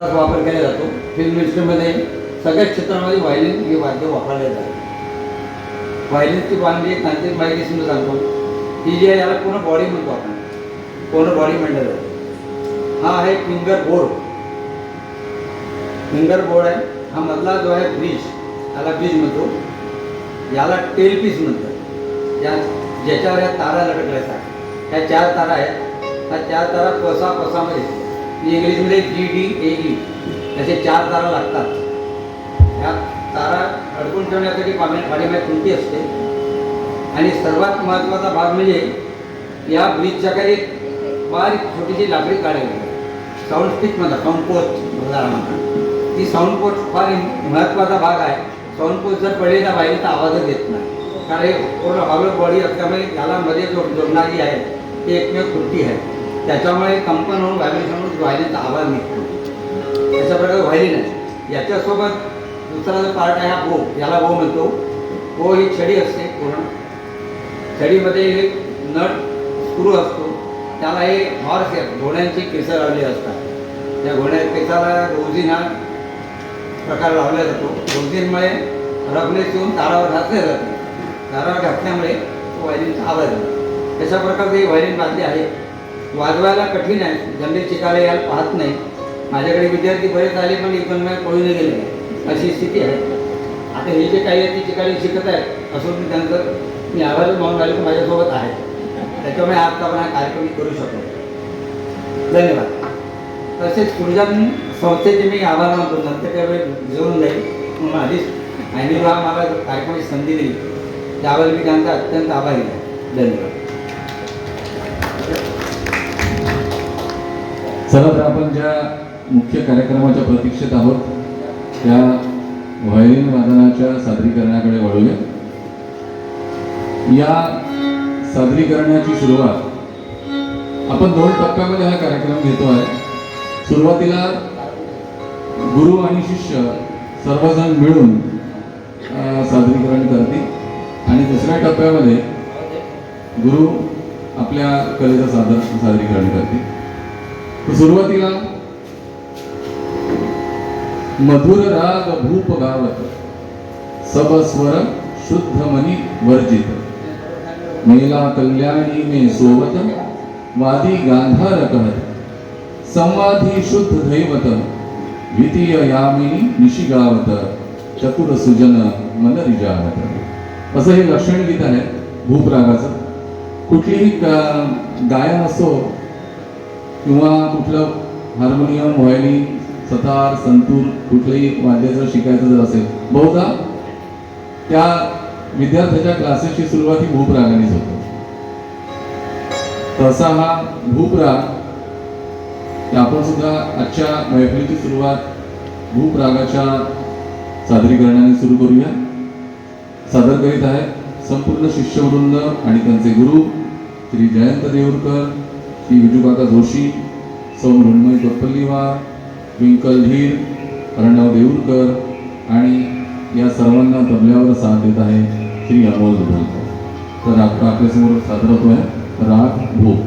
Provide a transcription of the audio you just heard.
वापर केला जातो. फिल्म इंडस्ट्रीमध्ये सगळ्याच क्षेत्रामध्ये व्हायलिन हे वाद्य वापरले जाते. व्हायलिनची बांधली एक तांत्रिक माहिती समजा सांगतो. ही जी आहे याला पूर्ण बॉडी म्हणतो आपण, पूर्ण बॉडी म्हणलं जातं. हा आहे फिंगर बोर्ड. फिंगर बोर्ड आहे. हा मधला जो आहे ब्रिज, याला ब्रिज म्हणतो. याला टेल पीस म्हणतात. या ज्याच्यावर या तारा लटकल्या असतात, ह्या 4 तारा आहेत. ह्या 4 तारा पसामध्ये इंग्लिशमध्ये GDAE असे 4 तारा लागतात. ह्या तारा अडकून ठेवण्यासाठी पाठीमागे खुंटी असते. आणि सर्वात महत्त्वाचा भाग म्हणजे या ब्रिजच्या खाली बारीक छोटीशी लाकडी काढली जाते. साऊंड स्टिक म्हणतात, साऊंड पोस्ट म्हणतात. ती साऊंड पोस्ट फार महत्त्वाचा भाग आहे. साऊंड पोस्ट जर पडली तर वाहिनीचा आवाजच येत नाही. कारण हे पूर्ण हॉलो बॉडी असल्यामुळे त्याला मध्ये जोडणारी आहे ती एकमेव खुर्टी आहे. त्याच्यामुळे कंपन होऊन व्हायब्रेशन होऊन व्हायलिनचा आवाज निघतो. अशा प्रकारे व्हायलिन आहे. याच्यासोबत दुसरा जो पार्ट आहे हा बो, याला बो म्हणतो. बो ही छडी असते पूर्ण. छडीमध्ये एक नट स्क्रू असतो. त्याला हे हॉर्स आहे, घोड्यांची केसं लावली असतात. त्या घोड्या केसाला रोझिन हा प्रकार लावला जातो. रोझिनमुळे रफनेस येऊन तारावर घातले जाते. तारावर घातल्यामुळे तो व्हायलिनचा आवाज येतो. अशा प्रकारचे व्हायलिन वाद्य आहे. वाजवायला कठीण आहे. जनरली शिकायला यायला पाहत नाही. माझ्याकडे विद्यार्थी बरेच आले पण इथून पळून गेले, अशी स्थिती आहे. आता हे जे काही आहे ते शिकायला शिकत आहेत असून मी त्यांचं मी आवाज मागून राहिले तर माझ्यासोबत आहे. त्याच्यामुळे आज आपण हा कार्यक्रम करू शकतो. धन्यवाद. तसेच सृजन संस्थेचे मी आभार मानतो. नंतर त्या वेळी घेऊन जाईल म्हणून आधीच आणि मला कार्यक्रमाची संधी दिली त्यावेळी मी त्यांचा अत्यंत आभारी आहे. धन्यवाद. चला तर आपण ज्या मुख्य कार्यक्रमाच्या प्रतीक्षेत आहोत त्या व्हायोलिन वादनाच्या सादरीकरणाकडे वळूया. या सादरीकरणाची सुरुवात आपण 2 टप्प्यामध्ये हा कार्यक्रम घेतो आहे. सुरुवातीला गुरु आणि शिष्य सर्वजण मिळून सादरीकरण करतील आणि दुसऱ्या टप्प्यामध्ये गुरु आपल्या कलेचं सादरीकरण करतील. सुरुवातीला मधुर राग भूप गावत सब स्वर शुद्ध मनी वर्जित मेला कल्याणी में सोवत वादी गांधार कहत संवादी शुद्ध दैवत द्वितीय यामिनी निशिगावत चतुर सुजन मन रिजावत. असं हे लक्षण गीत आहे भूप रागाचं. कुठलीही गायन असो किंवा कुठलं हार्मोनियम, व्हायोलिन, सतार, संतूर कुठलंही वाद्य जर शिकायचं जर असेल बहुधा त्या विद्यार्थ्याच्या क्लासेसची सुरुवात ही भूप रागानेच होते. तसा हा भूप राग आपण सुद्धा आजच्या मैफिलीची सुरुवात भूप रागाच्या सादरीकरणाने सुरू करूया. सादर करीत आहे संपूर्ण शिष्यवृंद आणि त्यांचे गुरु श्री जयंत देऊरकर, श्री विजूकाका जोशी, सौ मृण्मय कोत्पल्लीवार, ट्विंकल धीर, अर्णव देऊरकर आणि या सर्वांना तबल्यावर साथ देत आहे श्री अमोल दुबळकर. तर आपल्यासमोर सादर होतो आहे राग भूप.